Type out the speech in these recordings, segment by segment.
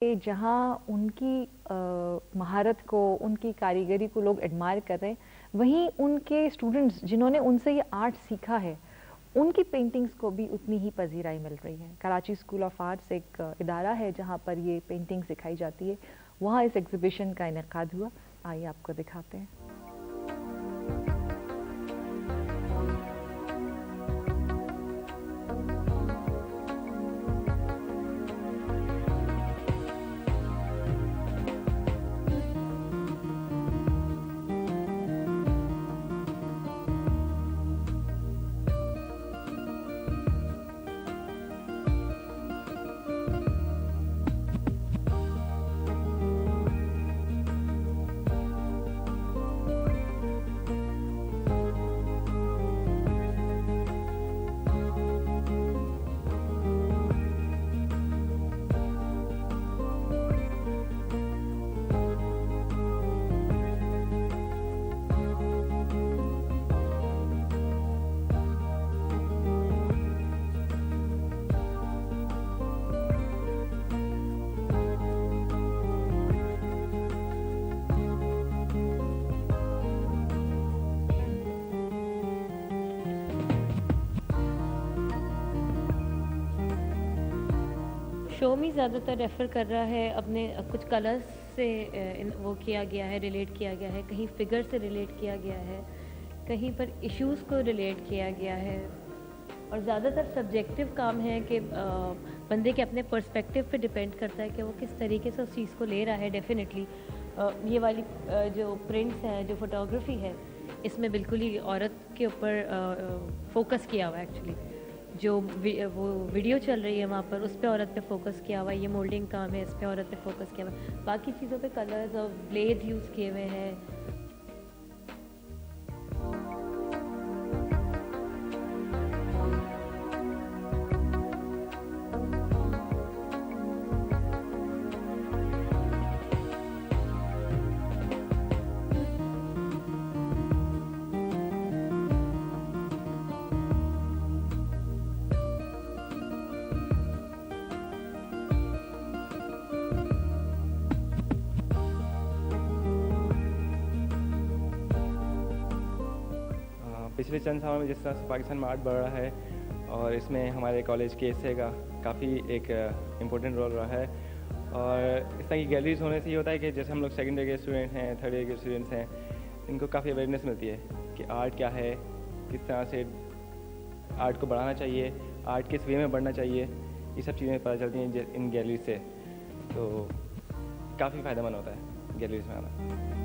जहाँ उनकी महारत को, उनकी कारीगरी को लोग एडमायर कर रहे हैं, वहीं उनके स्टूडेंट्स जिन्होंने उनसे ये आर्ट सीखा है, उनकी पेंटिंग्स को भी उतनी ही पजीराई मिल रही है। कराची स्कूल ऑफ आर्ट्स एक इदारा है जहाँ पर ये पेंटिंग सिखाई जाती है, वहाँ इस एग्जीबिशन का इनेकाद हुआ। आइए आपको दिखाते हैं। शोमी ज़्यादातर रेफ़र कर रहा है अपने कुछ कलर्स से वो किया गया है, रिलेट किया गया है, कहीं फिगर से रिलेट किया गया है, कहीं पर इश्यूज़ को रिलेट किया गया है, और ज़्यादातर सब्जेक्टिव काम है कि बंदे के अपने पर्सपेक्टिव पे डिपेंड करता है कि वो किस तरीके से उस चीज़ को ले रहा है। डेफिनेटली ये वाली जो प्रिंट्स हैं, जो फोटोग्राफी है, इसमें बिल्कुल ही औरत के ऊपर फोकस किया हुआ है। एक्चुअली जो वो वीडियो चल रही है वहाँ पर उस पर औरत पे फोकस किया हुआ है, ये मोल्डिंग काम है, इस पे औरत पे फोकस किया हुआ है। बाकी चीज़ों पे कलर्स और ब्लेड यूज़ किए हुए हैं। पिछले चंद सालों में जिस तरह से पाकिस्तान में आर्ट बढ़ रहा है, और इसमें हमारे कॉलेज के हिस्से का काफ़ी एक इम्पोर्टेंट रोल रहा है। और इस तरह की गैलरीज होने से ये होता है कि जैसे हम लोग सेकंड ईयर के स्टूडेंट हैं, थर्ड ईयर के स्टूडेंट्स हैं, इनको काफ़ी अवेयरनेस मिलती है कि आर्ट क्या है, किस तरह से आर्ट को बढ़ाना चाहिए, आर्ट किस वे में बढ़ना चाहिए, ये सब चीज़ें पता चलती हैं इन गैलरीज से। तो काफ़ी फ़ायदेमंद होता है गैलरीज में आना।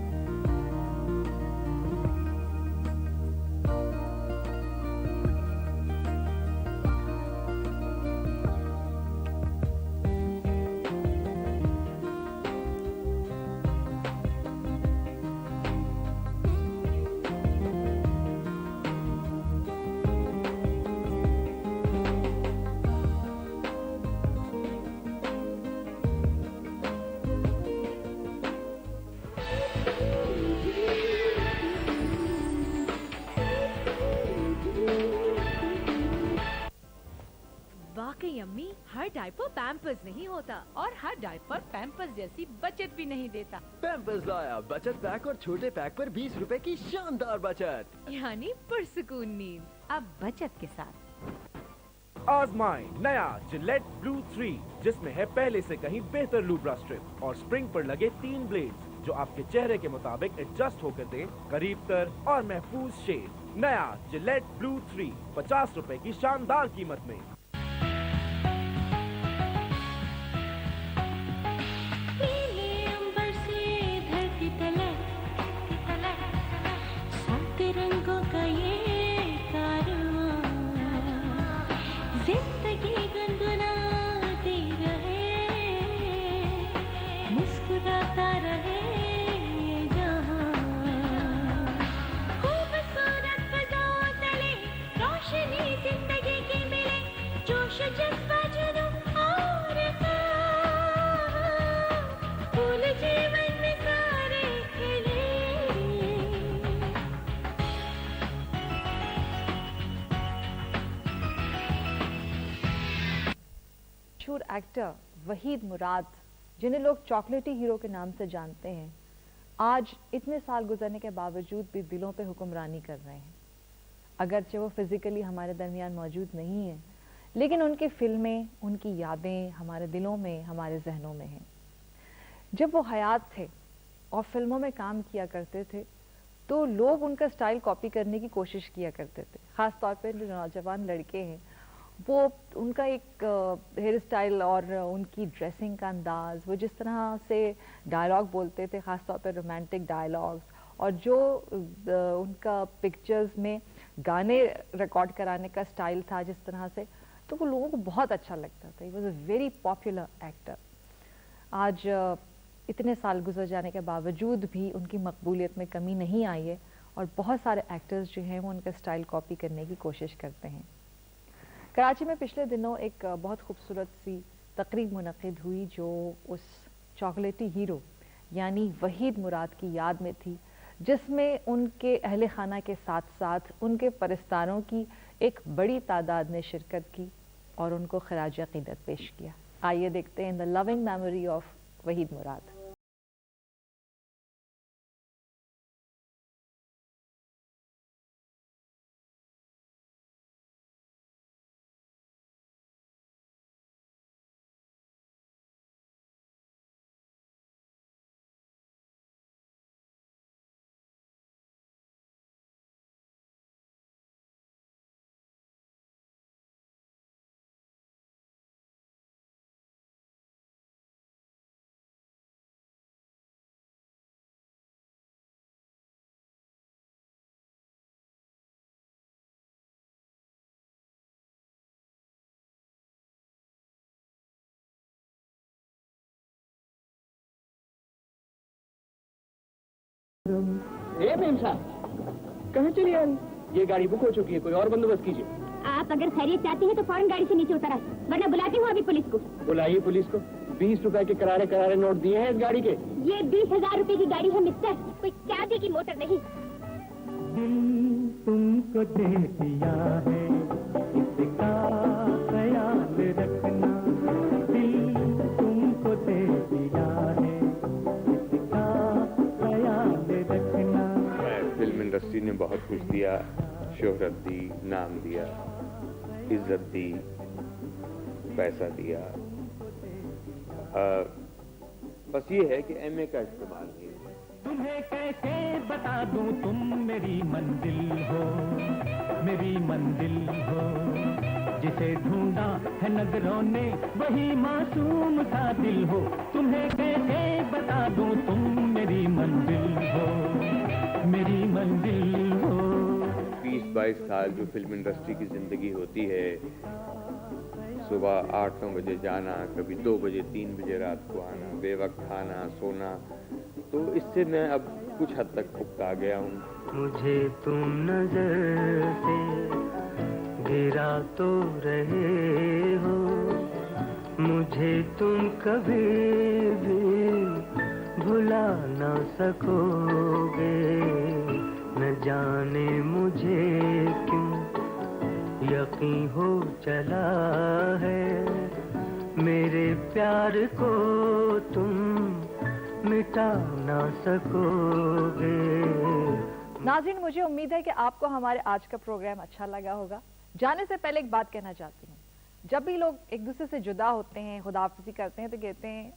वाकई अम्मी, हर डायपर पैम्पर्स नहीं होता और हर डायपर पैम्पर्स जैसी बचत भी नहीं देता। पैम्पर्स लाया बचत पैक और छोटे पैक पर 20 रुपए की शानदार बचत, यानी पुरसुकून नींद अब बचत के साथ। आजमाएं नया जिलेट ब्लू 3, जिसमें है पहले से कहीं बेहतर लूब्रा स्ट्रिप और स्प्रिंग पर लगे 3 ब्लेड्स जो आपके चेहरे के मुताबिक एडजस्ट होकर दे करीब तर और महफूज शेड। नया जिलेट ब्लू 3 50 रुपए की शानदार कीमत में। मुस्कुराता रहे जहां, खूबसूरत फज़ाओं तले रोशनी जिंदगी की मिले, जोश जज्बा जुनून और फूल जीवन में सारे खिले। मशहूर एक्टर वहीद मुराद जिन्हें लोग चॉकलेटी हीरो के नाम से जानते हैं, आज इतने साल गुजरने के बावजूद भी दिलों पे हुक्मरानी कर रहे हैं। अगरचे वो फिजिकली हमारे दरमियान मौजूद नहीं है, लेकिन उनकी फिल्में, उनकी यादें हमारे दिलों में, हमारे जहनों में हैं। जब वो हयात थे और फिल्मों में काम किया करते थे तो लोग उनका स्टाइल कॉपी करने की कोशिश किया करते थे। ख़ास तौर पर जो नौजवान लड़के हैं, वो उनका एक हेयर स्टाइल और उनकी ड्रेसिंग का अंदाज़, वो जिस तरह से डायलॉग बोलते थे, ख़ास तौर पर रोमांटिक डायलॉग्स, और जो उनका पिक्चर्स में गाने रिकॉर्ड कराने का स्टाइल था जिस तरह से, तो वो लोगों को बहुत अच्छा लगता था। He was a very popular actor. आज इतने साल गुजर जाने के बावजूद भी उनकी मकबूलियत में कमी नहीं आई है और बहुत सारे एक्टर्स जो हैं वो उनका स्टाइल कॉपी करने की कोशिश करते हैं। कराची में पिछले दिनों एक बहुत खूबसूरत सी तकरीब मुनक़िद हुई जो उस चॉकलेटी हीरो यानी वहीद मुराद की याद में थी, जिसमें उनके अहले खाना के साथ साथ उनके परस्तारों की एक बड़ी तादाद ने शिरकत की और उनको खराज अक़ीदत पेश किया। आइए देखते हैं the loving memory of Waheed Murad. Ma'am साहब कहाँ चली आ रही? ये गाड़ी बुक हो चुकी है, कोई और बंदोबस्त कीजिए। आप अगर खैरियत चाहती हैं तो फौरन गाड़ी से नीचे उतर आए, वरना बुलाती हूँ अभी पुलिस को। बुलाइए पुलिस को। 20 रुपए के करारे करारे नोट दिए हैं इस गाड़ी के। ये 20,000 रुपए की गाड़ी है मिस्टर, कोई चांदी की मोटर नहीं। दिल तुमको दे दिया है, इसका ख्याल रखना। दिल तुमको दे दिया है, इसका ख्याल रखना। फिल्म इंडस्ट्री ने बहुत कुछ दिया, शोहरत दी, नाम दिया, इज्जत दी, पैसा दिया। बस ये है कि एमए का इस्तेमाल नहीं। तुम्हें कैसे बता दूं तुम मेरी मंजिल हो, मेरी मंजिल हो। जिसे ढूंढा है नजरों ने वही मासूम सा दिल हो। तुम्हें कैसे बता दूं तुम मेरी मंजिल हो, मेरी मंजिल हो। 20-22 साल जो फिल्म इंडस्ट्री की जिंदगी होती है, सुबह 8-9 बजे जाना, कभी 2 बजे 3 बजे रात को आना, बेवक्त खाना सोना, तो इससे मैं अब कुछ हद तक उकता गया हूँ। मुझे तुम नजर से गिरा तो रहे हो, मुझे तुम कभी भी भुला ना सकोगे। न जाने मुझे क्यों यकीन हो चला है, मेरे प्यार को तुम मिटा ना सकोगे। नाज़रीन, मुझे उम्मीद है कि आपको हमारे आज का प्रोग्राम अच्छा लगा होगा। जाने से पहले एक बात कहना चाहती हूँ, जब भी लोग एक दूसरे से जुदा होते हैं, खुदाफिज़ी करते हैं, तो कहते हैं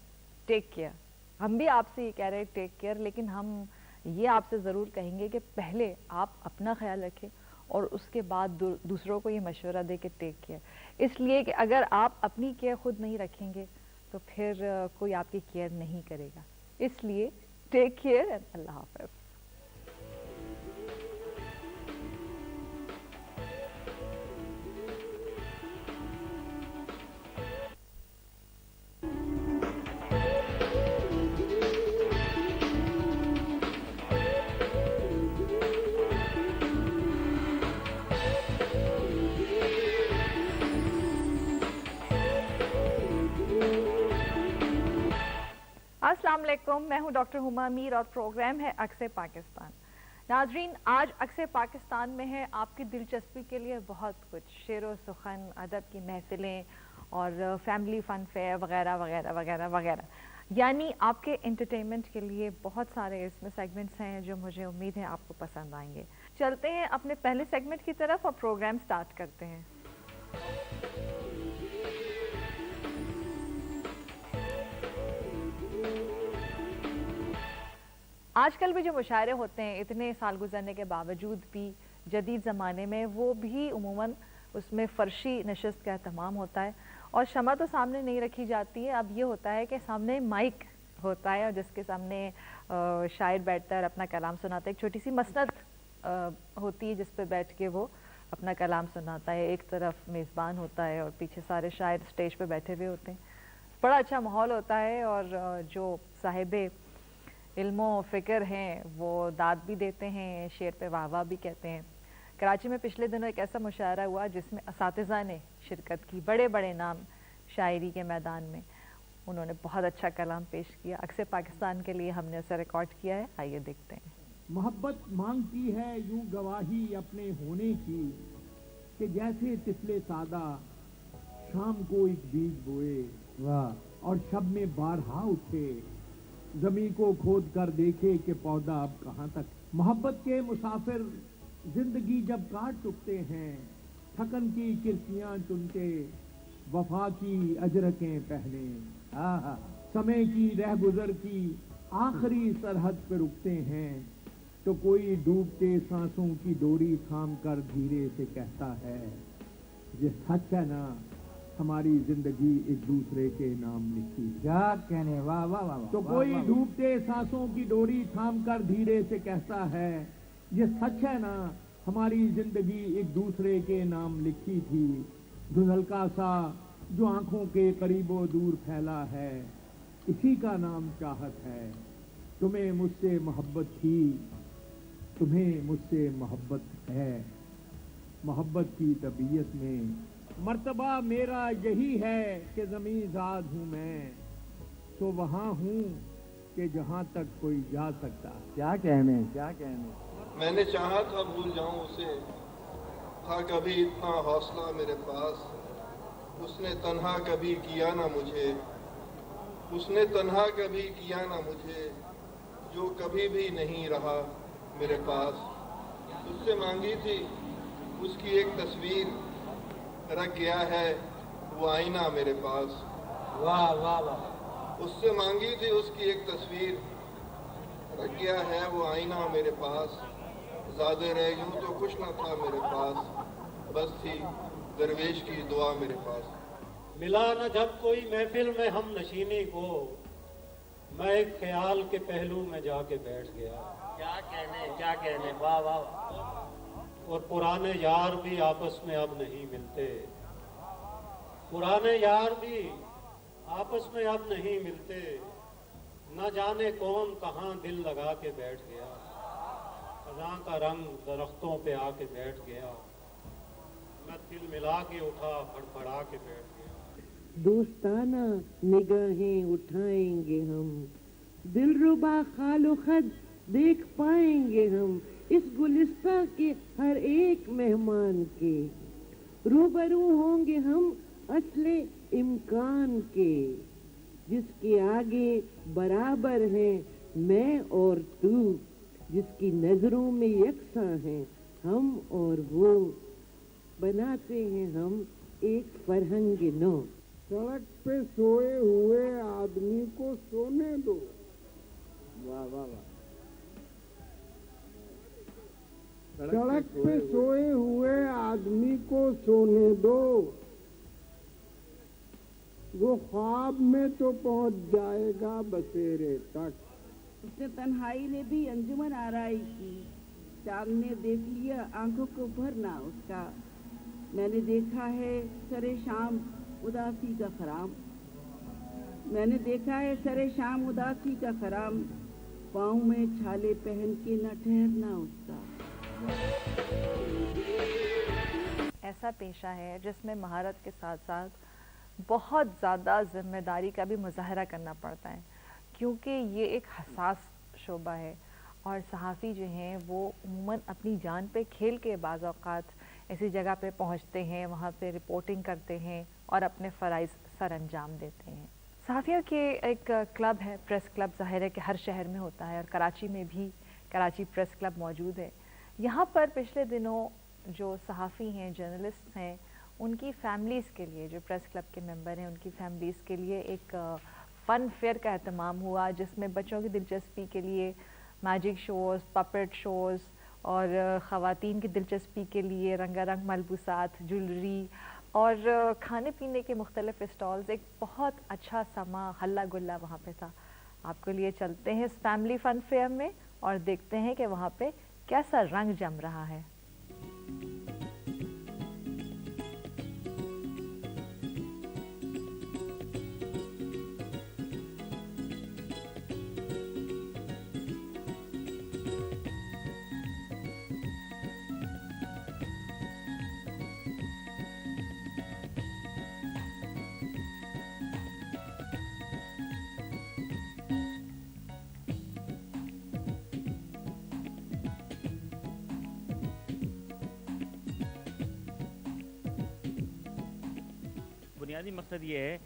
टेक केयर। हम भी आपसे ये कह रहे हैं टेक केयर, लेकिन हम ये आपसे ज़रूर कहेंगे कि पहले आप अपना ख्याल रखें और उसके बाद दूसरों को ये मशवरा दे के टेक केयर। इसलिए कि अगर आप अपनी केयर खुद नहीं रखेंगे तो फिर कोई आपकी केयर नहीं करेगा। इसलिए टेक केयर एंड अल्लाह हाफ़िज़। अस्सलाम वालेकुम, मैं हूं डॉक्टर हुमा मीर और प्रोग्राम है अक्से पाकिस्तान। नाजरीन, आज अक्से पाकिस्तान में है आपकी दिलचस्पी के लिए बहुत कुछ, शेर व सुखन, अदब की महफिलें और फैमिली फन फेयर वगैरह वगैरह वगैरह वगैरह। यानी आपके एंटरटेनमेंट के लिए बहुत सारे इसमें सेगमेंट्स हैं जो मुझे उम्मीद है आपको पसंद आएंगे। चलते हैं अपने पहले सेगमेंट की तरफ और प्रोग्राम स्टार्ट करते हैं। आजकल भी जो मुशायरे होते हैं इतने साल गुजरने के बावजूद भी जदीद ज़माने में वो भी उमूमन उसमें फ़र्शी नशस्त का एहतमाम होता है और शमा तो सामने नहीं रखी जाती है। अब ये होता है कि सामने माइक होता है और जिसके सामने शायर बैठता है और अपना कलाम सुनाता है। एक छोटी सी मसनद होती है जिस पे बैठ के वो अपना कलाम सुनाता है। एक तरफ मेज़बान होता है और पीछे सारे शायर स्टेज पे बैठे हुए होते हैं। बड़ा अच्छा माहौल होता है और जो साहिबे इल्मो फ़िक्र हैं वो दाद भी देते हैं, शेर पे वाह वाह भी कहते हैं। कराची में पिछले दिनों एक ऐसा मुशायरा हुआ जिसमें असातिज़ा ने शिरकत की, बड़े बड़े नाम शायरी के मैदान में। उन्होंने बहुत अच्छा कलाम पेश किया। अक्सर पाकिस्तान के लिए हमने उसे रिकॉर्ड किया है, आइए देखते हैं। मोहब्बत मांगती है यूं गवाही अपने होने की कि जैसे तिफले सादा शाम को एक बीज बोए वाह और शब में बारहा उठे, जमीन को खोद कर देखे कि पौधा अब कहाँ तक। मोहब्बत के मुसाफिर जिंदगी जब काट चुकते हैं, थकन की किरसियां चुनते वफा की अजरकें पहने, समय की रह गुजर की आखिरी सरहद पे रुकते हैं तो कोई डूबते सांसों की डोरी थाम कर धीरे से कहता है ये सच है ना हमारी जिंदगी एक दूसरे के नाम लिखी। क्या कहने वाह वाह वाह। तो कोई डूबते सांसों की डोरी थाम कर धीरे से कहता है ये सच है ना हमारी जिंदगी एक दूसरे के नाम लिखी थी। धुंधलका सा जो आंखों के करीबो दूर फैला है, इसी का नाम चाहत है। तुम्हें मुझसे मोहब्बत थी, तुम्हें मुझसे मोहब्बत है। मोहब्बत की तबीयत में मर्तबा मेरा यही है कि ज़मीं ज़ाद हूँ मैं, तो वहाँ हूँ कि जहाँ तक कोई जा सकता। क्या कहने क्या कहने। मैंने चाहा था भूल जाऊं उसे, था कभी इतना हौसला मेरे पास। उसने तन्हा कभी किया ना मुझे, उसने तन्हा कभी किया ना मुझे, जो कभी भी नहीं रहा मेरे पास। उससे मांगी थी उसकी एक तस्वीर, रख गया है वो आईना मेरे पास। वाह वाह वाह। उससे मांगी थी उसकी एक तस्वीर, रख गया है वो आईना मेरे पास। ज़्यादा रह यूं तो कुछ न था मेरे पास, बस थी दरवेश की दुआ मेरे पास। मिला न जब कोई महफिल में हम नशीनी को, मैं एक ख्याल के पहलू में जाके बैठ गया। क्या कहने वाह वाह। और पुराने यार भी आपस में अब नहीं मिलते, पुराने यार भी आपस में अब नहीं मिलते। न जाने कौन कहाँ दिल लगा के बैठ गया, खज़ां का रंग दरख्तों पे आके बैठ गया। मैं दिल मिला के उठा, फड़फड़ा के बैठ गया। दोस्ताना निगाहें उठाएंगे हम, दिलरुबा खालो खद देख पाएंगे हम इस गुलिस्ता के हर एक मेहमान के। रूबरू होंगे हम असले इम्कान के, जिसके आगे बराबर हैं मैं और तू, जिसकी नजरों में यकसां हैं हम और वो। बनाते हैं हम एक फरहंग नो। सड़क पे सोए हुए आदमी को सोने दो। वाह वाह वाह। सड़क पे सोए हुए आदमी को सोने दो, वो ख्वाब में तो पहुंच जाएगा बसेरे तक। उसने तन्हाई में भी अंजुमन आराई की, चांद ने देख लिया आंखों को भरना उसका। मैंने देखा है सरे शाम उदासी का खराम, मैंने देखा है सरे शाम उदासी का खराम। पाँव में छाले पहन के न ठहरना उसका। ऐसा पेशा है जिसमें महारत के साथ साथ बहुत ज़्यादा जिम्मेदारी का भी मुजाहरा करना पड़ता है, क्योंकि ये एक हसास शोबा है और सहाफ़ी जो हैं वो उम्मन अपनी जान पे खेल के बाज़ औक़ात ऐसी जगह पे पहुंचते हैं, वहाँ पे रिपोर्टिंग करते हैं और अपने फ़राइज़ सर अंजाम देते हैं। सहाफ़ियों के एक क्लब है, प्रेस क्लब, ज़ाहिर है कि हर शहर में होता है और कराची में भी कराची प्रेस क्लब मौजूद है। यहाँ पर पिछले दिनों जो सहाफ़ी हैं, जर्नलिस्ट हैं, उनकी फैमिलीज़ के लिए, जो प्रेस क्लब के मेंबर हैं, उनकी फैमिलीज़ के लिए एक फ़न फेयर का एहतमाम हुआ, जिसमें बच्चों की दिलचस्पी के लिए मैजिक शोज़, पपेट शोज़ और ख़वातीन की दिलचस्पी के लिए रंगारंग मलबूसात, ज्वेलरी और खाने पीने के मुख्तलिफ स्टॉल्स, एक बहुत अच्छा समा हल्ला गुल्ला वहाँ पे था। आपके लिए चलते हैं इस फैमिली फ़न फेयर में और देखते हैं कि वहाँ पे कैसा रंग जम रहा है। बुनियादी मकसद ये है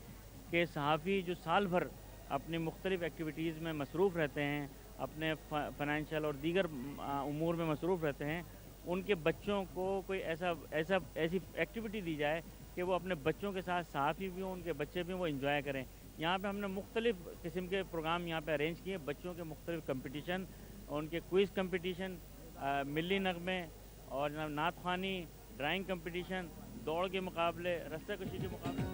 कि सहाफ़ी जो साल भर अपनी मुख्तलिफ़ एक्टिविटीज़ में मसरूफ़ रहते हैं, अपने फाइनेंशियल और दीगर उमूर में मसरूफ़ रहते हैं, उनके बच्चों को कोई ऐसी एक्टिविटी दी जाए कि वो अपने बच्चों के साथ सहाफ़ी भी हों, उनके बच्चे भी वो इंजॉय करें। यहाँ पे हमने मुख्तलिफ़ किस्म के प्रोग्राम यहाँ पे अरेंज किए, बच्चों के मुख्तलिफ़ कंपटीशन, उनके क्विज़ कंपटीशन, मिली नगमे और नात ख़्वानी, ड्राइंग कंपटीशन, दौड़ के मुकाबले, रस्ते कशी के मुकाबले।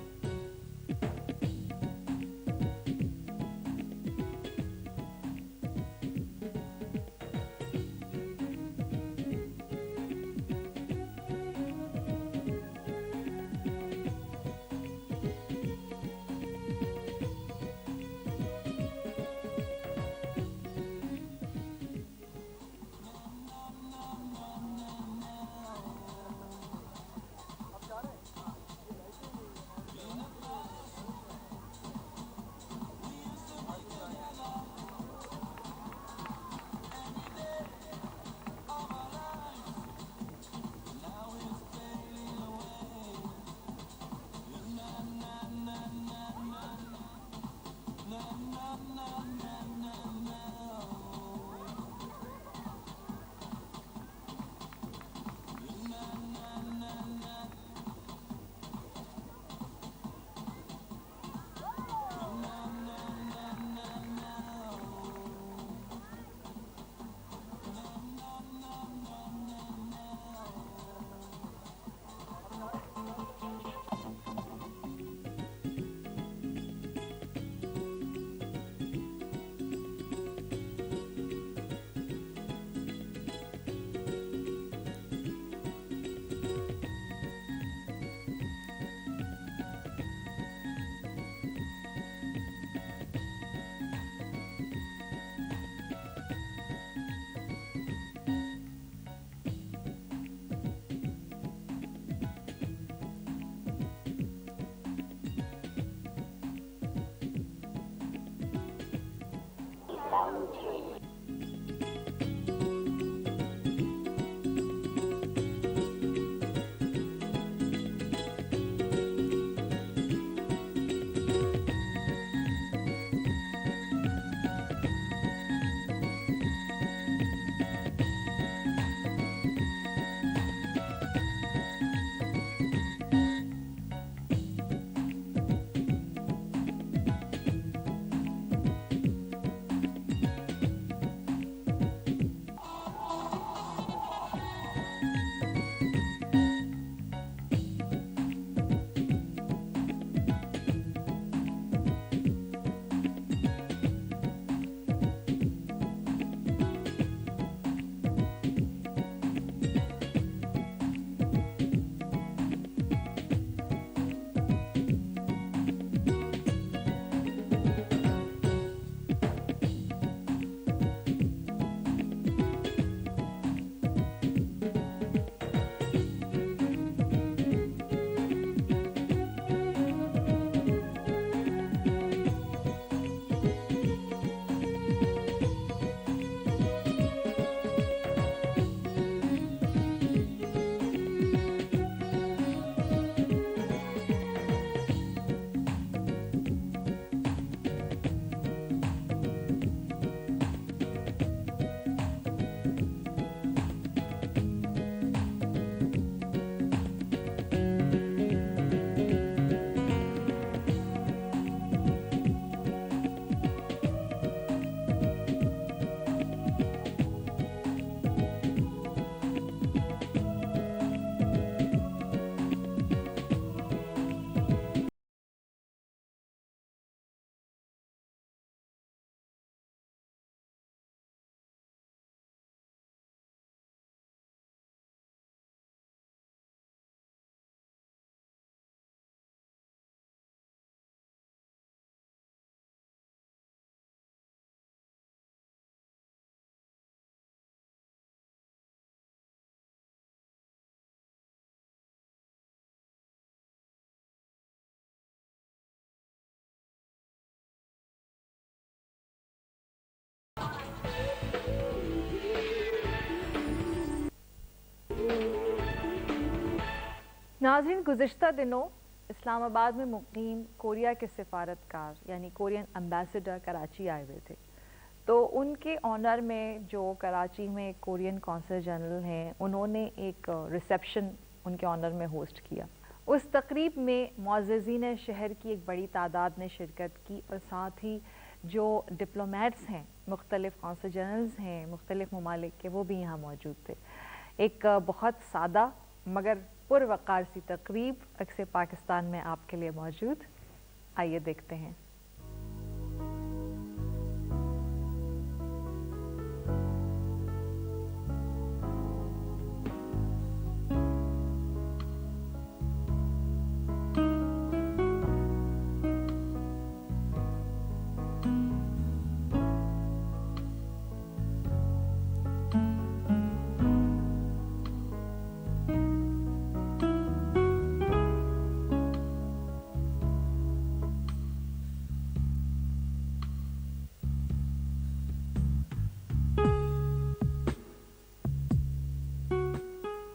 नाज़रीन, गुज़िश्ता दिनों इस्लामाबाद में मुकीम कोरिया के सिफारतकार यानी कोरियन एम्बेसडर कराची आए हुए थे। तो उनके ऑनर में जो कराची में कोरियन कौंसल जनरल हैं, उन्होंने एक रिसेप्शन उनके ऑनर में होस्ट किया। उस तकरीब में मुअज़्ज़िज़ीन शहर की एक बड़ी तादाद ने शिरकत की और साथ ही जो डिप्लोमेट्स हैं, मुख्तलिफ़ कौंसल जनरल्स हैं मुख्तलिफ़ ममालिक के, वो भी यहाँ मौजूद थे। एक बहुत सादा मगर पुरवकार सी तकरीब अक्से पाकिस्तान में आपके लिए मौजूद। आइए देखते हैं।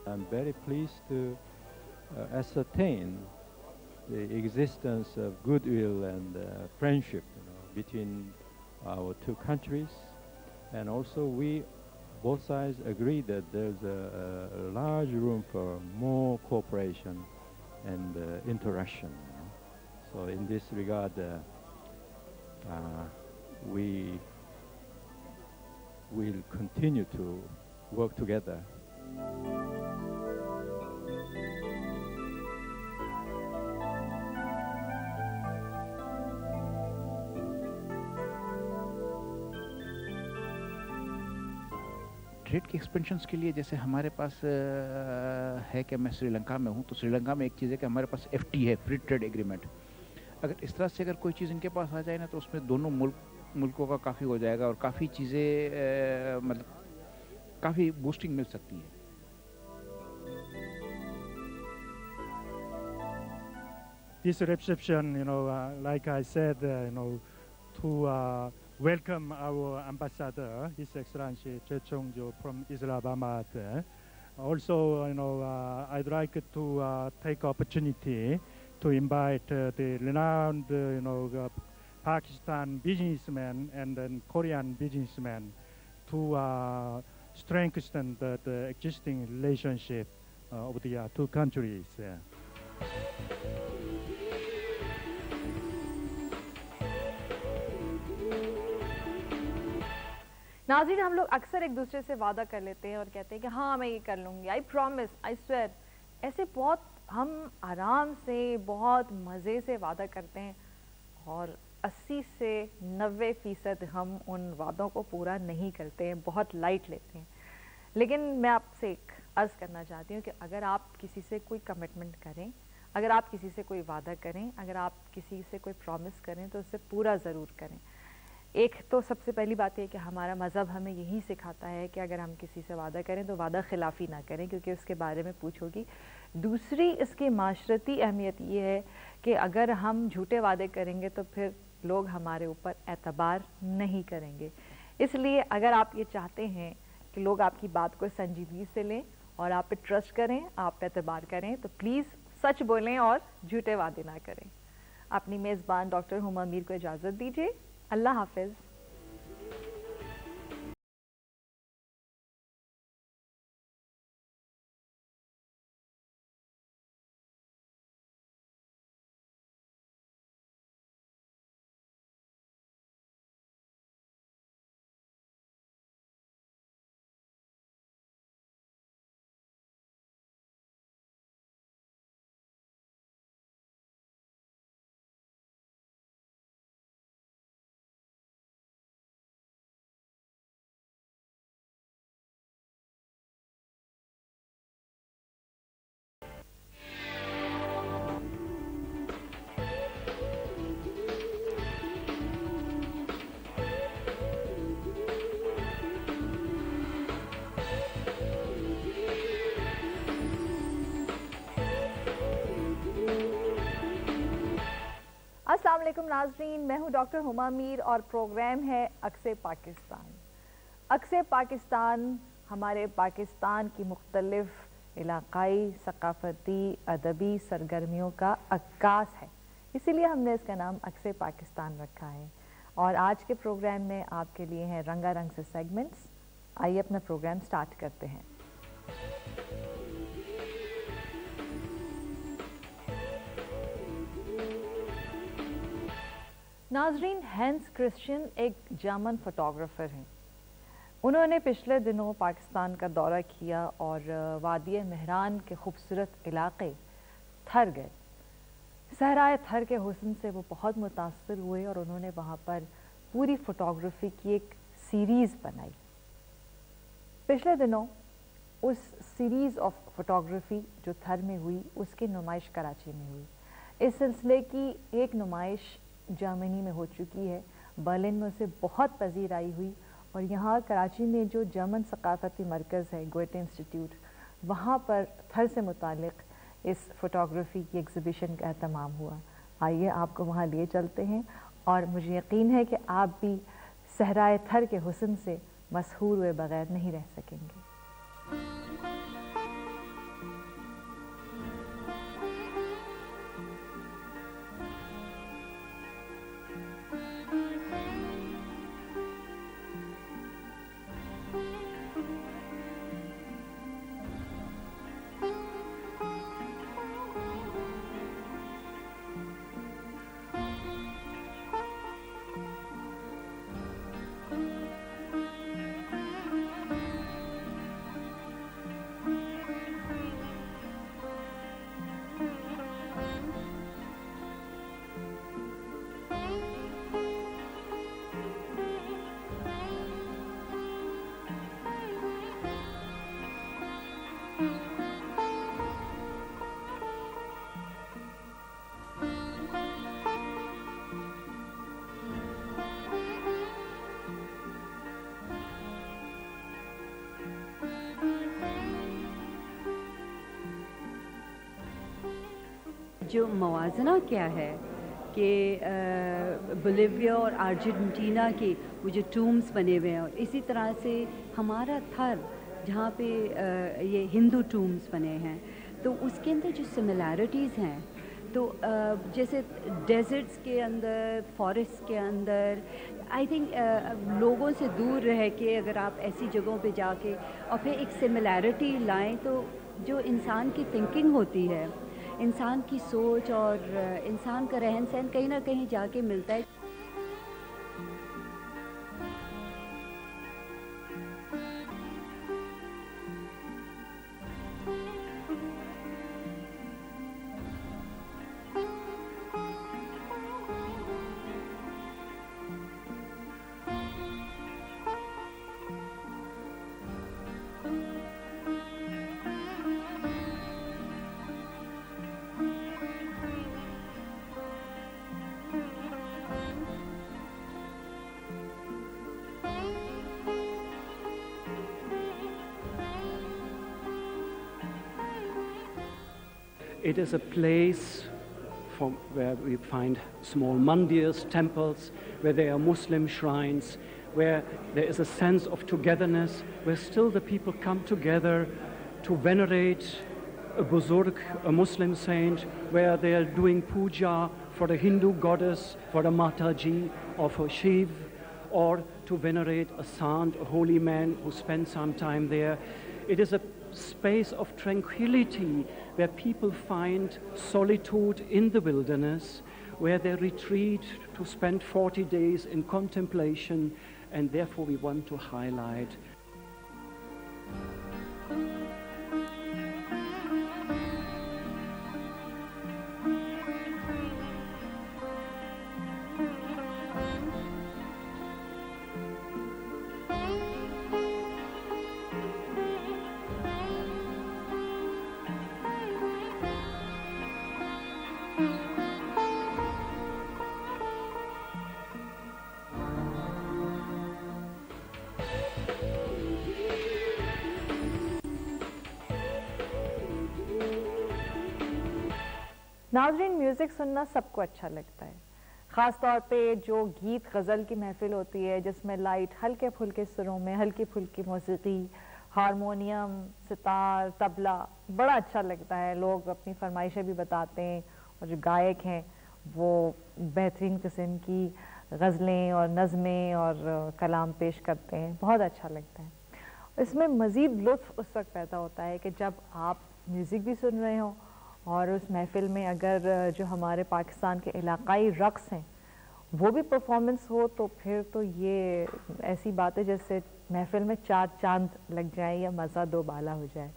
I'm very pleased to ascertain the existence of goodwill and friendship, between our two countries, and also both sides agree that there's a large room for more cooperation and interaction. So in this regard, we will continue to work together. Trade के expansions के लिए जैसे हमारे पास है कि मैं श्रीलंका में हूँ, तो श्रीलंका में एक चीज़ है कि हमारे पास FTA है, फ्री ट्रेड एग्रीमेंट। अगर इस तरह से अगर कोई चीज़ इनके पास आ जाए ना, तो उसमें दोनों मुल्कों का काफ़ी हो जाएगा और काफ़ी चीज़ें मतलब काफ़ी बूस्टिंग मिल सकती है। This reception, like I said, to welcome our ambassador, His Excellency Choi Chong-jo from Islamabad. Also, I'd like to take opportunity to invite the renowned, Pakistan businessmen and then Korean businessmen to strengthen the existing relationship of the two countries. नाज़रीन, हम लोग अक्सर एक दूसरे से वादा कर लेते हैं और कहते हैं कि हाँ मैं ये कर लूँगी, आई प्रॉमिस, आई स्वेयर। ऐसे बहुत हम आराम से बहुत मज़े से वादा करते हैं और 80 से 90% हम उन वादों को पूरा नहीं करते हैं, बहुत लाइट लेते हैं। लेकिन मैं आपसे एक अर्ज़ करना चाहती हूँ कि अगर आप किसी से कोई कमिटमेंट करें, अगर आप किसी से कोई वादा करें, अगर आप किसी से कोई प्रॉमिस करें, तो उसे पूरा ज़रूर करें। एक तो सबसे पहली बात है कि हमारा मज़हब हमें यही सिखाता है कि अगर हम किसी से वादा करें तो वादा खिलाफ़ी ना करें, क्योंकि उसके बारे में पूछ होगी। दूसरी, इसकी माशरती अहमियत ये है कि अगर हम झूठे वादे करेंगे तो फिर लोग हमारे ऊपर एतबार नहीं करेंगे। इसलिए अगर आप ये चाहते हैं कि लोग आपकी बात को संजीदगी से लें और आप पे ट्रस्ट करें, आप पे एतबार करें, तो प्लीज़ सच बोलें और झूठे वादे ना करें। अपनी मेज़बान डॉक्टर हुमा मीर को इजाज़त दीजिए। अल्लाह हाफ़िज़। अस्सलाम वालेकुम नाज़रीन, मैं हूँ डॉक्टर हुमा मीर और प्रोग्राम है अक्से पाकिस्तान। अक्से पाकिस्तान हमारे पाकिस्तान की मुख्तलिफ इलाकाई सकाफती अदबी सरगर्मियों का अक्कास है, इसीलिए हमने इसका नाम अक्से पाकिस्तान रखा है। और आज के प्रोग्राम में आपके लिए हैं रंगारंग से सेगमेंट्स। आइए अपना प्रोग्राम स्टार्ट करते हैं। नाजरीन, हैंस क्रिश्चियन एक जर्मन फोटोग्राफर हैं। उन्होंने पिछले दिनों पाकिस्तान का दौरा किया और वादी मेहरान के खूबसूरत इलाके थर गए। सहराए थर के हुस्न से वो बहुत मुतासिर हुए और उन्होंने वहाँ पर पूरी फोटोग्राफी की एक सीरीज़ बनाई। पिछले दिनों उस सीरीज़ ऑफ फोटोग्राफी जो थर में हुई उसकी नुमाइश कराची में हुई। इस सिलसिले की एक नुमाइश जर्मनी में हो चुकी है, बर्लिन में उसे बहुत पजीराई हुई और यहाँ कराची में जो जर्मन सकाफती मरकज़ है गोएटे इंस्टीट्यूट, वहाँ पर थर से मुतालिक इस फोटोग्राफी की एग्ज़िबिशन का एहतमाम हुआ। आइए आपको वहाँ लिए चलते हैं और मुझे यकीन है कि आप भी सहराए थर के हुस्न से मसहूर हुए बगैर नहीं रह सकेंगे। जो मवाजना क्या है कि बोलिविया और अर्जेंटीना के वो जो टूम्स बने हुए हैं, और इसी तरह से हमारा थर जहाँ पे ये हिंदू टूम्स बने हैं, तो उसके अंदर जो सिमिलैरिटीज़ हैं, तो जैसे डेजर्ट्स के अंदर, फॉरेस्ट के अंदर, आई थिंक लोगों से दूर रह के अगर आप ऐसी जगहों पे जाके और फिर एक सिमिलैरिटी लाएं, तो जो इंसान की थिंकिंग होती है, इंसान की सोच और इंसान का रहन सहन कहीं ना कहीं जाके मिलता है। It is a place from where we find small mandirs, temples, where there are Muslim shrines, where there is a sense of togetherness, where still the people come together to venerate a Buzurg, a Muslim saint, where they are doing puja for a Hindu goddess, for a Mataji or for Shiv, or to venerate a sant, a holy man who spent some time there. It is a space of tranquility where people find solitude in the wilderness, where they retreat to spend 40 days in contemplation, and therefore we want to highlight नाज़रीन, music सुनना सबको अच्छा लगता है, ख़ास तौर पे जो गीत गज़ल की महफिल होती है जिसमें लाइट हल्के फुल्के सुरों में हल्की फुल्की मौसीकी हारमोनियम, सितार, तबला, बड़ा अच्छा लगता है। लोग अपनी फरमाइशें भी बताते हैं और जो गायक हैं वो बेहतरीन किस्म की गज़लें और नज़में और कलाम पेश करते हैं, बहुत अच्छा लगता है। इसमें मज़ीद लुत्फ़ उस वक्त पैदा होता है कि जब आप म्यूज़िक भी सुन रहे हो और उस महफ़िल में अगर जो हमारे पाकिस्तान के इलाकाई रक़्स हैं वो भी परफॉर्मेंस हो, तो फिर तो ये ऐसी बात है जैसे महफ़िल में 4 चांद लग जाए या मज़ा 2 बाला हो जाए।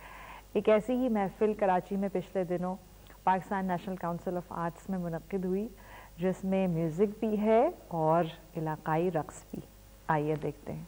एक ऐसी ही महफ़िल कराची में पिछले दिनों Pakistan national council of arts में मुनक्किद हुई, जिसमें म्यूज़िक भी है और इलाकाई रक़्स भी। आइए देखते हैं।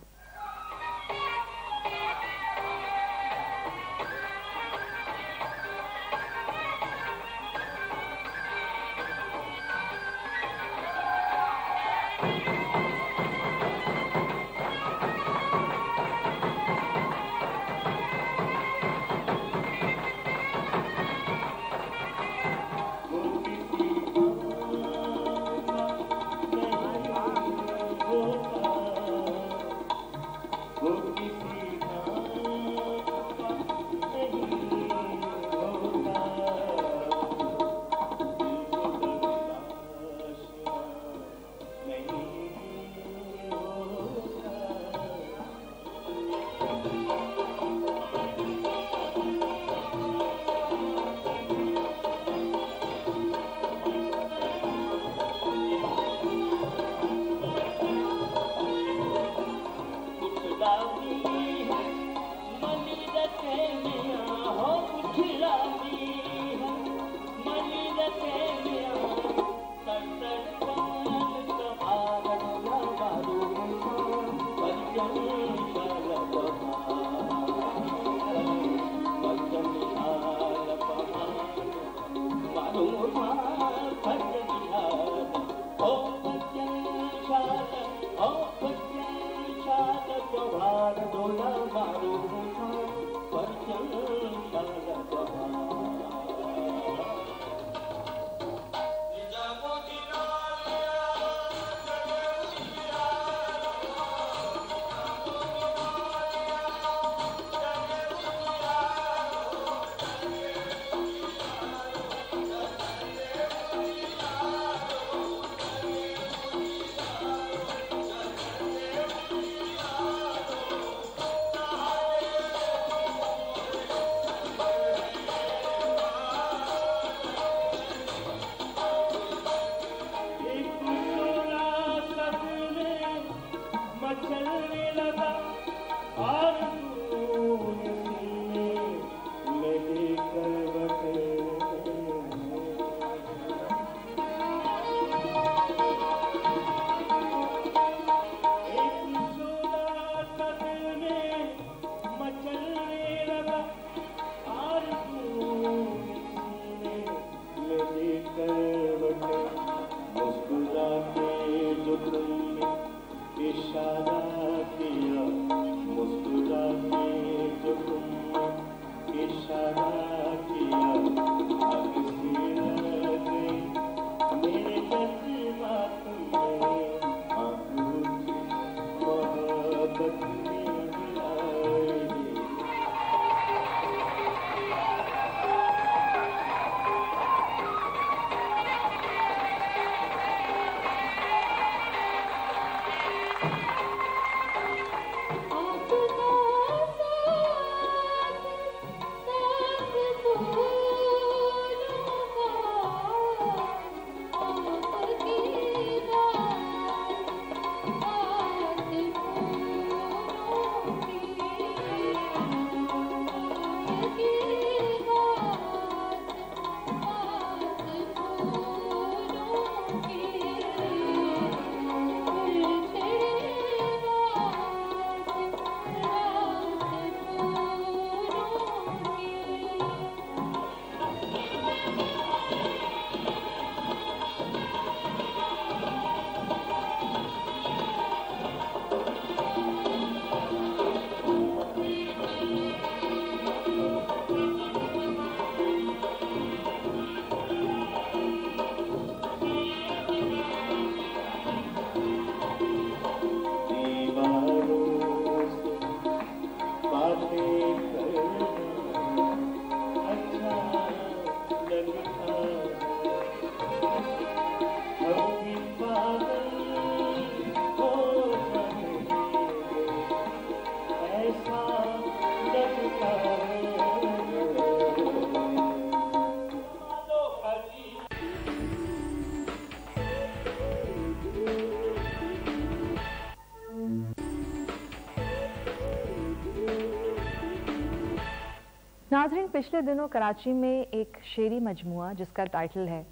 नाज़रीन, पिछले दिनों कराची में एक शेरी मजमुआ जिसका टाइटल है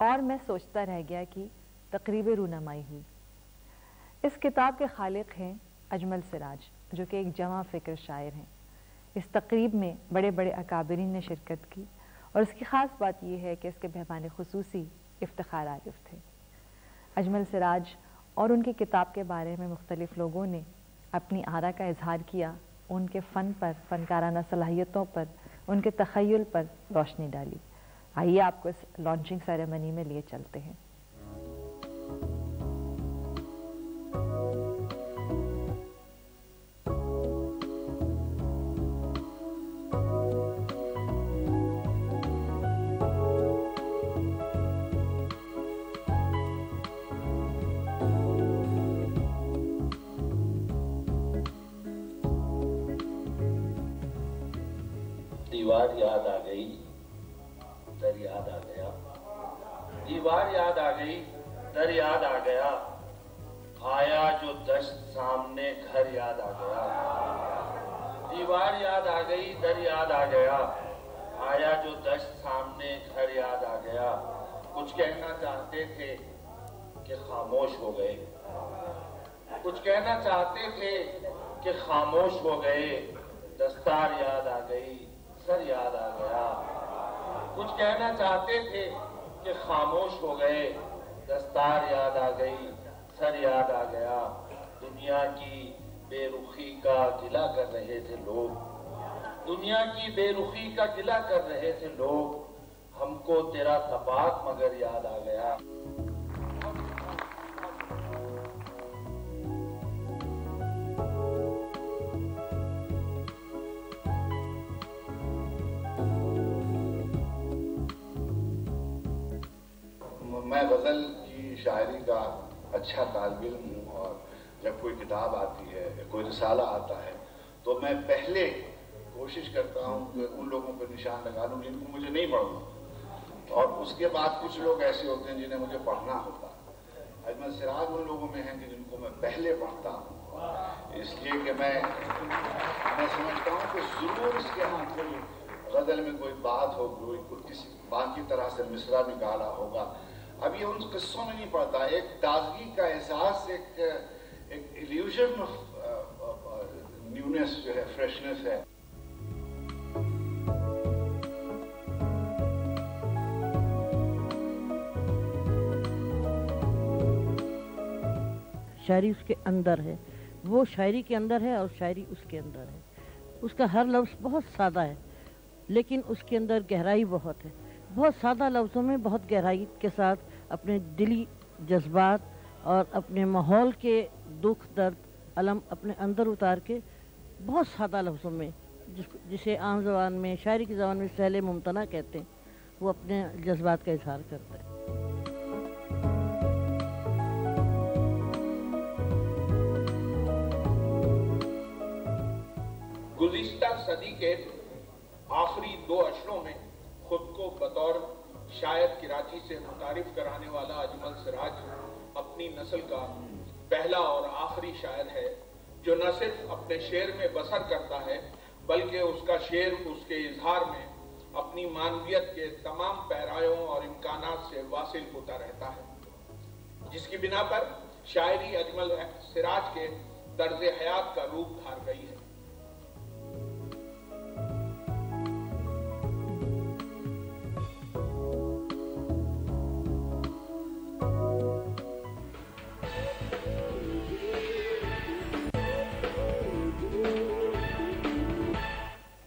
और मैं सोचता रह गया की तकरीब रूनमाई हुई। इस किताब के खालिक हैं अजमल सिराज, जो कि एक जवां फ़िक्र शायर हैं। इस तकरीब में बड़े बड़े अकाबरीन ने शिरकत की और इसकी ख़ास बात यह है कि इसके मेहमान खुसूसी इफ्तिखार आरिफ थे। अजमल सिराज और उनकी किताब के बारे में मुख्तलिफ लोगों ने अपनी आरा का इजहार किया, उनके फ़न पर, फ़नकाराना सलाहियतों पर, उनके तख़य्युल पर रोशनी डाली। आइए आपको इस लॉन्चिंग सेरेमनी में लिए चलते हैं। दीवार याद आ गई, दर याद आ गया। दीवार याद आ गई, दर याद आ गया। आया जो दश्त सामने, घर याद आ गया। दीवार याद आ गई, दर याद आ गया। आया जो दश्त सामने, घर याद आ गया। कुछ कहना चाहते थे कि खामोश हो गए। कुछ कहना चाहते थे कि खामोश हो गए। दस्तार याद आ गई, सर याद आ गया। कुछ कहना चाहते थे कि खामोश हो गए। दस्तार याद आ गई, सर याद आ गया। दुनिया की बेरुखी का गिला कर रहे थे लोग। दुनिया की बेरुखी का गिला कर रहे थे लोग। हमको तेरा तपाक मगर याद आ गया। मैं गज़ल की शायरी का अच्छा तालिब इल्म हूँ और जब कोई किताब आती है, कोई रिसाला आता है, तो मैं पहले कोशिश करता हूँ कि उन लोगों पर निशान लगा लूँ जिनको मुझे नहीं पढ़ना, और उसके बाद कुछ लोग ऐसे होते हैं जिन्हें मुझे पढ़ना होता है। अजमल सिराज उन लोगों में हैं कि जिनको मैं पहले पढ़ता हूँ, इसलिए कि मैं समझता हूँ कि ज़रूर इसके यहाँ कोई गज़ल में कोई बात हो, कोई किसी बात की तरह से मिसरा निकाला होगा। अब ये उन किस्सों में नहीं पड़ता। एक ताजगी का एहसास, एक इल्यूजन ऑफ न्यूनेस जो है, फ्रेशनेस है। शायरी उसके अंदर है, वो शायरी के अंदर है और शायरी उसके अंदर है। उसका हर लफ्ज़ बहुत सादा है, लेकिन उसके अंदर गहराई बहुत है। बहुत सादा लफ्ज़ों में बहुत गहराई के साथ अपने दिली जज्बात और अपने माहौल के दुख दर्द अलम अपने अंदर उतार के बहुत सादा लफ्ज़ों में, जिसे आम ज़बान में, शायरी की ज़बान में सहले मुमतना कहते हैं, वो अपने जज्बात का इजहार करता है। गुज़िश्ता सदी के आखिरी 2 अशरों में खुद को बतौर शायर कराची से मुतारिफ कराने वाला अजमल सिराज अपनी नस्ल का पहला और आखिरी शायर है जो न सिर्फ अपने शेर में बसर करता है, बल्कि उसका शेर उसके इजहार में अपनी मानवियत के तमाम पैरायों और इम्कानात से वासिल होता रहता है, जिसकी बिना पर शायरी अजमल सिराज के तर्ज हयात का रूप धार गई है।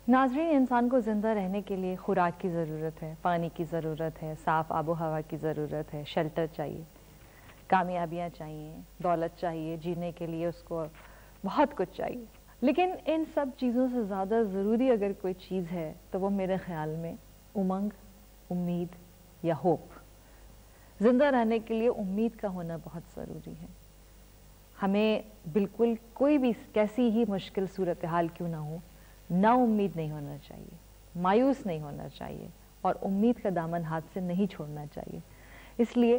नाज़रीन, इंसान को ज़िंदा रहने के लिए खुराक की ज़रूरत है, पानी की ज़रूरत है, साफ़ आबो हवा की ज़रूरत है, शेल्टर चाहिए, कामयाबियाँ चाहिए, दौलत चाहिए, जीने के लिए उसको बहुत कुछ चाहिए। लेकिन इन सब चीज़ों से ज़्यादा ज़रूरी अगर कोई चीज़ है तो वो मेरे ख़्याल में उमंग, उम्मीद या होप। ज़िंदा रहने के लिए उम्मीद का होना बहुत ज़रूरी है। हमें बिल्कुल कोई भी कैसी ही मुश्किल सूरत हाल क्यों ना हो, ना उम्मीद नहीं होना चाहिए, मायूस नहीं होना चाहिए और उम्मीद का दामन हाथ से नहीं छोड़ना चाहिए। इसलिए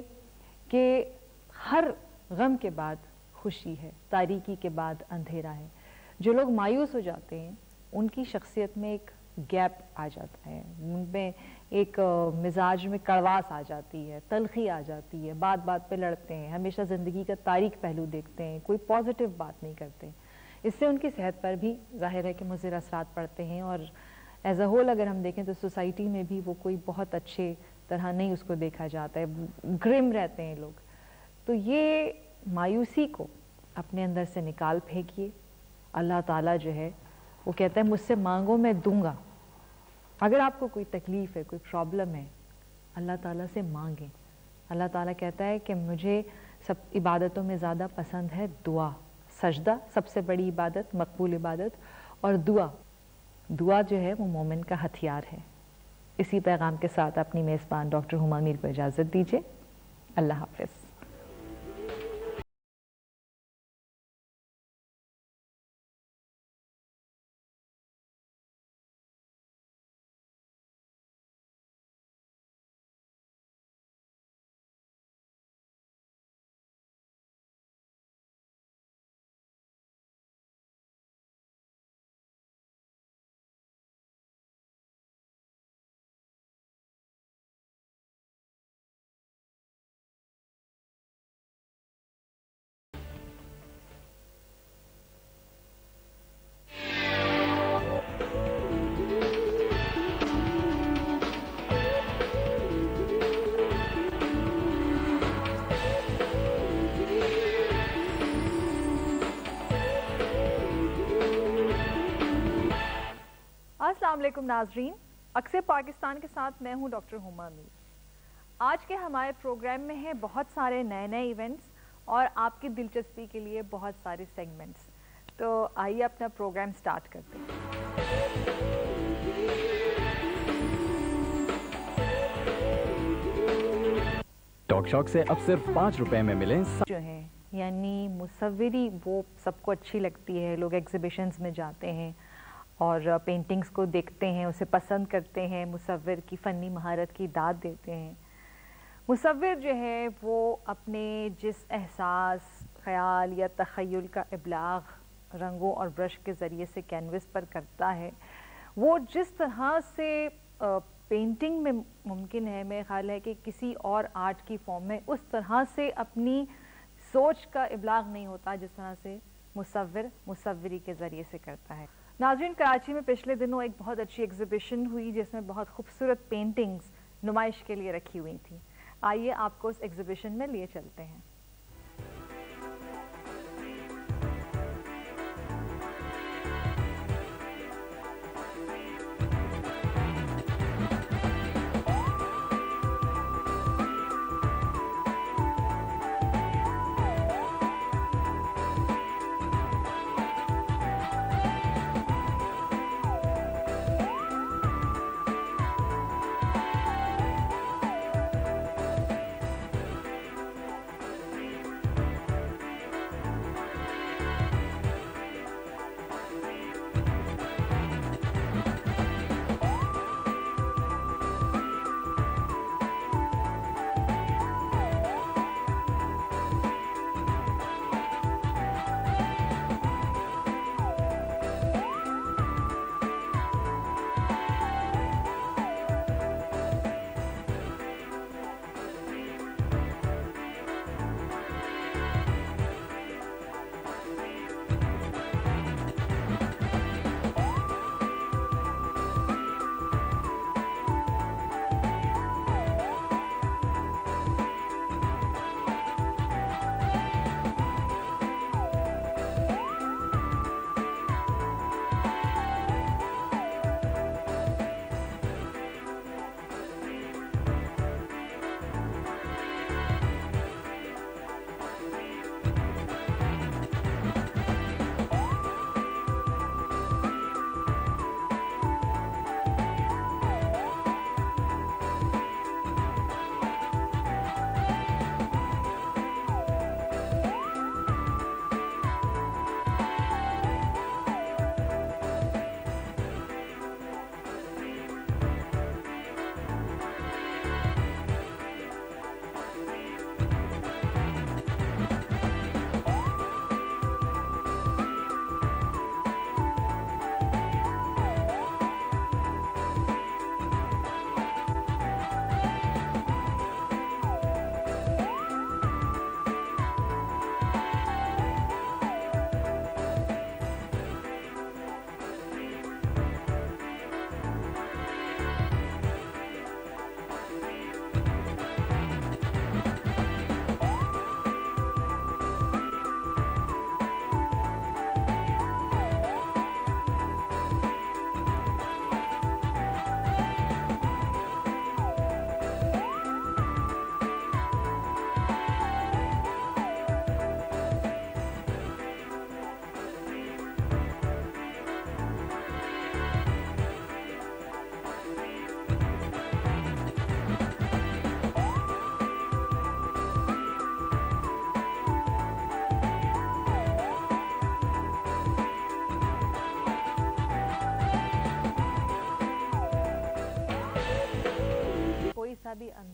कि हर गम के बाद खुशी है, तारीकी के बाद अंधेरा है। जो लोग मायूस हो जाते हैं उनकी शख्सियत में एक गैप आ जाता है, उनमें एक मिजाज में कड़वास आ जाती है, तलखी आ जाती है, बात बात पे लड़ते हैं, हमेशा ज़िंदगी का तारीख पहलू देखते हैं, कोई पॉजिटिव बात नहीं करते। इससे उनकी सेहत पर भी जाहिर है कि मुज़िर असरात पड़ते हैं, और एज अ होल अगर हम देखें तो सोसाइटी में भी वो कोई बहुत अच्छे तरह नहीं उसको देखा जाता है, ग्रिम रहते हैं लोग। तो ये मायूसी को अपने अंदर से निकाल फेंकिए। अल्लाह ताला जो है वो कहता है मुझसे मांगो मैं दूंगा। अगर आपको कोई तकलीफ़ है, कोई प्रॉब्लम है, अल्लाह ताला से मांगें। अल्लाह ताला कहता है कि मुझे सब इबादतों में ज़्यादा पसंद है दुआ, सजदा सबसे बड़ी इबादत, मकबूल इबादत, और दुआ जो है वो मोमिन का हथियार है। इसी पैगाम के साथ अपनी मेज़बान डॉक्टर हुमा मीर को इजाज़त दीजिए। अल्लाह हाफ़िज़। अस्सलाम वालेकुम नाजरीन, अक्सर पाकिस्तान के साथ मैं हूं डॉक्टर हुमा मीर। आज के हमारे प्रोग्राम में है बहुत सारे नए नए इवेंट्स और आपकी दिलचस्पी के लिए बहुत सारे सेगमेंट्स। तो आइए अपना प्रोग्राम स्टार्ट करते हैं। टॉक शॉक से अब सिर्फ 5 रुपए में मिले जो है यानी मुसव्विरी, वो सबको अच्छी लगती है। लोग एग्जिबिशंस में जाते हैं और पेंटिंग्स को देखते हैं, उसे पसंद करते हैं, मुसव्विर की फ़नी महारत की दाद देते हैं। मुसव्विर जो है वो अपने जिस एहसास, ख़याल या तख़य्युल का इब्लाग रंगों और ब्रश के ज़रिए से कैनवस पर करता है, वो जिस तरह से पेंटिंग में मुमकिन है, मेरा ख़्याल है कि किसी और आर्ट की फॉर्म में उस तरह से अपनी सोच का इब्लाग नहीं होता जिस तरह से मुसव्विर मुसव्विरी के ज़रिए से करता है। नाज़रीन, कराची में पिछले दिनों एक बहुत अच्छी एग्जीबिशन हुई जिसमें बहुत खूबसूरत पेंटिंग्स नुमाइश के लिए रखी हुई थी। आइए आपको उस एग्जीबिशन में लिए चलते हैं।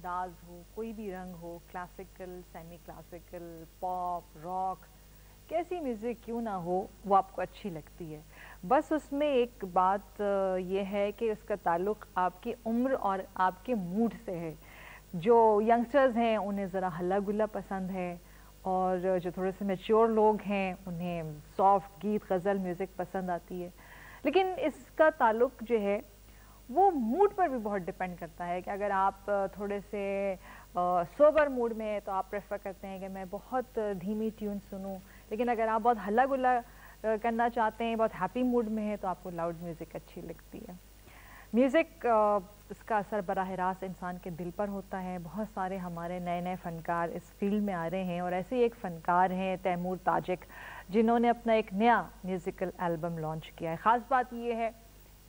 अंदाज हो, कोई भी रंग हो, classical, semi classical, pop, rock, कैसी म्यूज़िक क्यों ना हो, वो आपको अच्छी लगती है। बस उसमें एक बात ये है कि उसका ताल्लुक़ आपकी उम्र और आपके मूड से है। जो यंगस्टर्स हैं उन्हें ज़रा हल्ला गुल्ला पसंद है, और जो थोड़े से मैच्योर लोग हैं उन्हें सॉफ्ट गीत, गज़ल म्यूज़िक पसंद आती है। लेकिन इसका ताल्लुक़ जो है वो मूड पर भी बहुत डिपेंड करता है कि अगर आप थोड़े से सोबर मूड में हैं तो आप प्रेफर करते हैं कि मैं बहुत धीमी ट्यून सुनूं, लेकिन अगर आप बहुत हल्ला गुल्ला करना चाहते हैं, बहुत हैप्पी मूड में हैं, तो आपको लाउड म्यूज़िक अच्छी लगती है। म्यूज़िक इसका असर बराह रास्त इंसान के दिल पर होता है। बहुत सारे हमारे नए नए फ़नकार इस फील्ड में आ रहे हैं, और ऐसे ही एक फ़नकार हैं तैमूर ताजिक, जिन्होंने अपना एक नया म्यूज़िकल एल्बम लॉन्च किया है। ख़ास बात ये है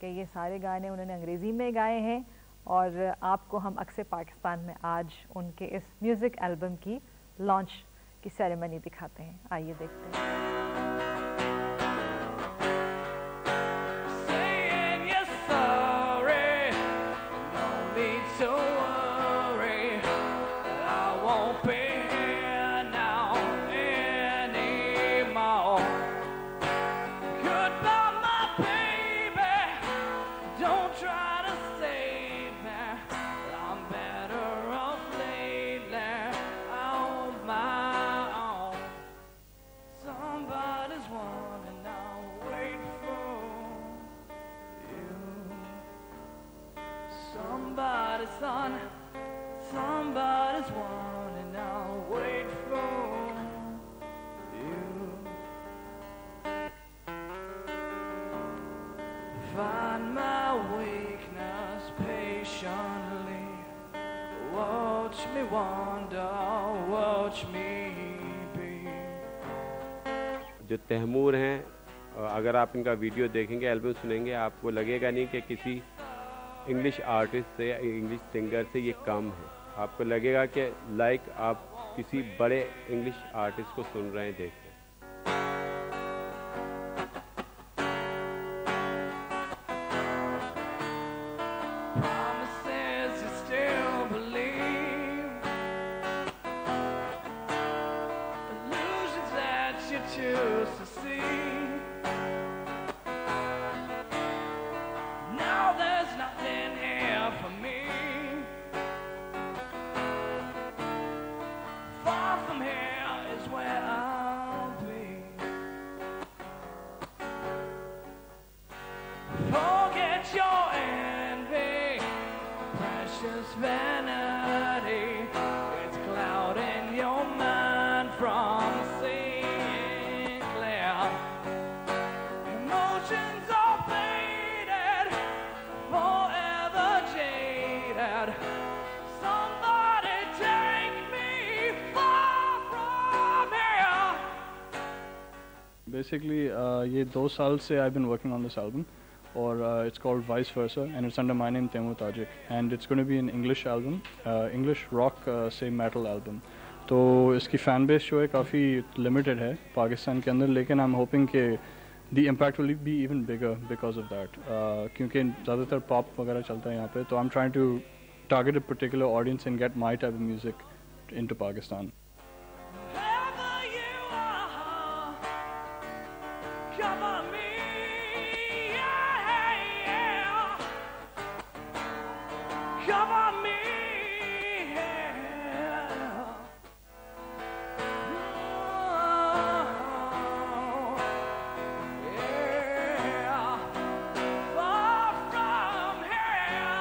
कि ये सारे गाने उन्होंने अंग्रेज़ी में गाए हैं, और आपको हम अक्सर पाकिस्तान में आज उनके इस म्यूज़िक एल्बम की लॉन्च की सेरेमनी दिखाते हैं। आइए देखते हैं। Somebody's one and I'll wait for you. Find my weakness patiently. Watch me wander, watch me be. जो तैमूर हैं, अगर आप इनका वीडियो देखेंगे, एल्बम सुनेंगे, आपको लगेगा नहीं कि किसी इंग्लिश आर्टिस्ट से या इंग्लिश सिंगर से ये कम है। आपको लगेगा कि लाइक आप किसी बड़े इंग्लिश आर्टिस्ट को सुन रहे हैं, देख रहे हैं। Promises you still believe, illusions that you choose to see. Now there's nothing here for me. Far from here is where I'll be. Forget your envy, precious vanity. It's clouding your mind from seeing clear. Emotions are faded, forever jaded. Somebody take me far from here. Basically, ये 2 साल से I've been working on this album, or it's called Vice Versa, and it's under my name Taimu Tajik, and it's going to be an English album, English rock say metal album. तो इसकी fan base जो है काफ़ी limited है पाकिस्तान के अंदर, लेकिन I'm hoping कि the impact will be even bigger because of that, क्योंकि ज़्यादातर pop वगैरह चलता है यहाँ पे, तो I'm trying to target a particular audience and get my type of music into Pakistan. Cover me, yeah, yeah. Cover me, yeah. Yeah. Far from here.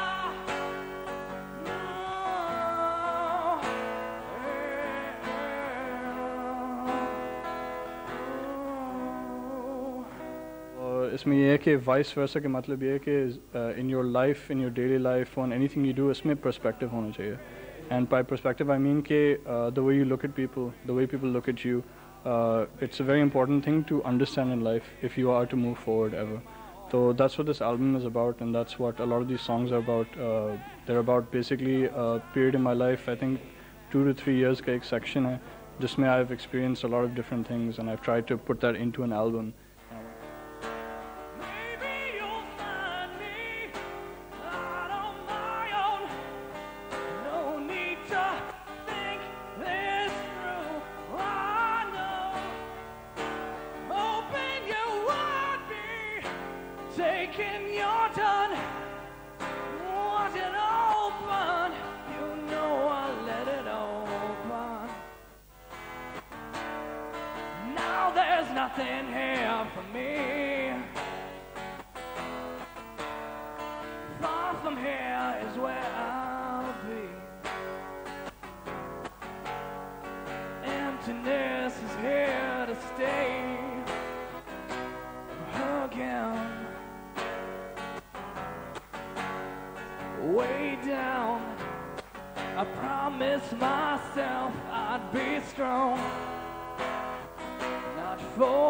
इसमें ये है कि वाइस वर्सा के मतलब ये है कि in your life, in your daily life, on anything you do, इसमें पर्सपेक्टिव होना चाहिए। And by perspective I mean कि the way you look at people, the way people look at you, it's a very important thing to understand in life if you are to move forward ever. So that's what this album is about, and that's what a lot of these songs are about. They're about basically a period in my life, I think 2 to 3 years का एक section है जिसमें I've experienced a lot of different things, and I've tried to put that into an album. No need taken, you're done. Was it open? You know I let it open. Now there's nothing here for me. Far from here is where I'll be. Emptiness is here to stay. Again, way down, I promised myself I'd be strong, not for